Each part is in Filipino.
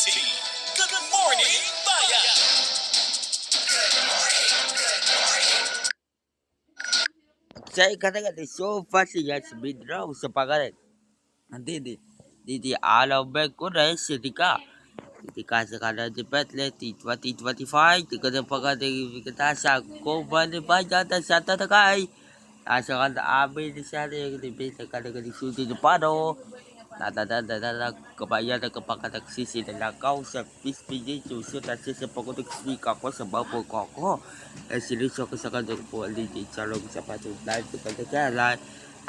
City. Good morning, Bayan! Saya katakan so fast ya sebenarnya sepakat. Nanti di alam berkurang sedikit. Ketika sekarang di Betleh di 2025, di kedepankan di kita ko balik banyak dan satu tekai. Asalkan amin di sana di bisa kada di sudi di pado. Nada kebayaan kepakat sisi dan kau sepis piji susu dan sisi pokok speaker ko sa bapo ko. Sili so kesakan ng poli di calong sa patong live ko kaya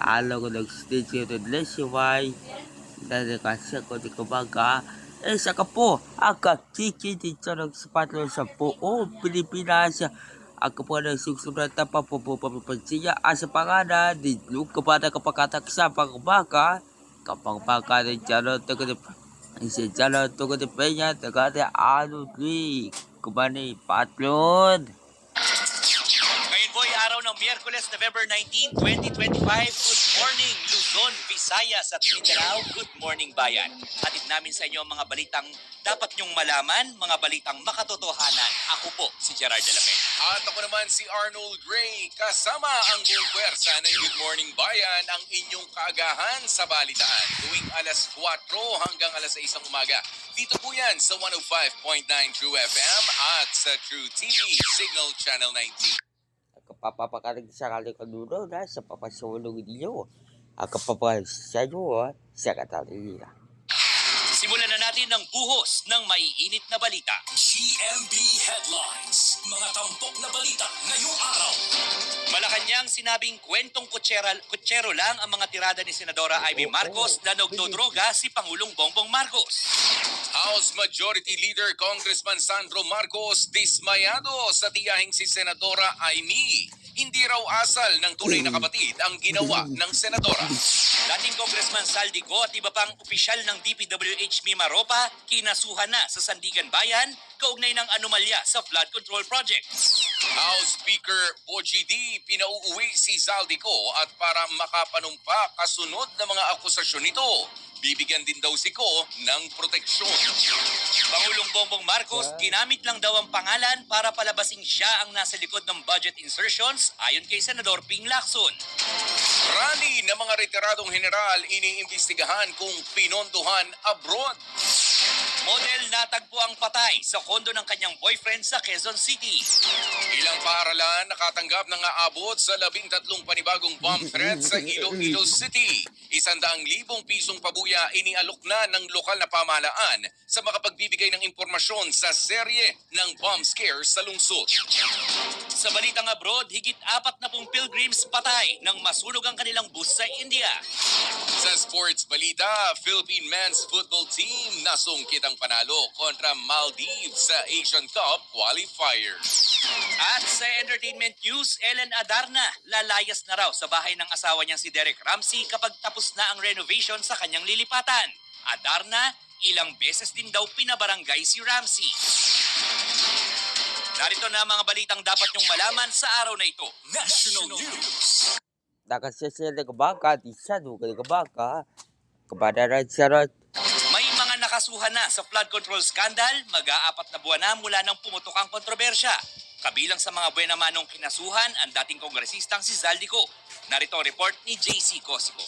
alo ko nag-stage ko lesiway. Dahil kasi ko di kumbaga, sa kapo, kiki di calong sa patong sa buong Pilipinas. Ako po nagsusunod na papupansiya sa pangalan di kepada kapakatak sa pagbaka kapag baka ng calong si calong tungkol di penya tagada ano di kumani patlon. Ngayon po ay araw ng Miyerkules, November 19, 2025. Good morning, Luzon, Visayas at Mindanao. Good morning, Bayan. Hatid namin sa inyo ang mga balitang dapat nyong malaman, mga balitang makatotohanan. Ako po si Gerard de la Peña. At ako naman si Arnold Ray, kasama ang buong pwersa ng Good Morning Bayan, ang inyong kaagahan sa balitaan. Tuwing alas 4 hanggang alas 6 ng umaga. Dito po yan sa 105.9 True FM at sa True TV Signal Channel 90. Kapapapakalig sa kalikadulo na sa papasulong niyo. Kapapasayo sa katalina. Simulan na natin ng buhos ng maiinit na balita. GMB Headlines. Mga tampok na balita ngayong araw. Malacanang sinabing kwentong kutsero lang ang mga tirada ni Senadora Ivy Marcos na nagdodroga si Pangulong Bongbong Marcos. House Majority Leader Congressman Sandro Marcos dismayado sa tiyahing si Senadora Amy. Hindi raw asal ng tunay na kapatid ang ginawa ng senadora. Dating Congressman Saldico at iba pang opisyal ng DPWH Mimaropa kinasuhan na sa Sandigan Bayan kaugnay ng anomalya sa flood control project. House Speaker Boji D pinauuwi si Zaldico at para makapanumpa kasunod ng mga akusasyon nito, bibigyan din daw si Ko ng proteksyon. Pangulong Bongbong Marcos, ginamit lang daw ang pangalan para palabasing siya ang nasa likod ng budget insertions ayon kay Senador Ping Lacson. Rally ng mga retiradong general iniimbestigahan kung pinondohan abroad. Model natagpo ang patay sa kondo ng kanyang boyfriend sa Quezon City. Ilang paaralan nakatanggap ng aabot sa 13 panibagong bomb threat sa Iloilo City. 100,000 pisong pabuya inialok na ng lokal na pamahalaan sa makapagbibigay ng impormasyon sa serye ng bomb scare sa lungsod. Sa balitang abroad, higit 40 pilgrims patay nang masunog ang kanilang bus sa India. Sa sports balita, Philippine men's football team nasungkit ang panalo kontra Maldives sa Asian Cup qualifiers. At sa entertainment news, Ellen Adarna lalayas na raw sa bahay ng asawa niyang si Derek Ramsey kapag tapos na ang renovation sa kanyang lilipatan. Adarna, ilang beses din daw pinabarangay si Ramsey. Narito na mga balitang dapat niyong malaman sa araw na ito. National News. Nakasasya ka baka, di siya ka baka. Kepada Rajarot. May mga nakasuhan na sa flood control scandal, mag-aapat na buwan na mula nang pumutok ang kontrobersya. Kabilang sa mga buwena-manong kinasuhan ang dating kongresistang si Zaldico. Narito ang report ni JC Cosico.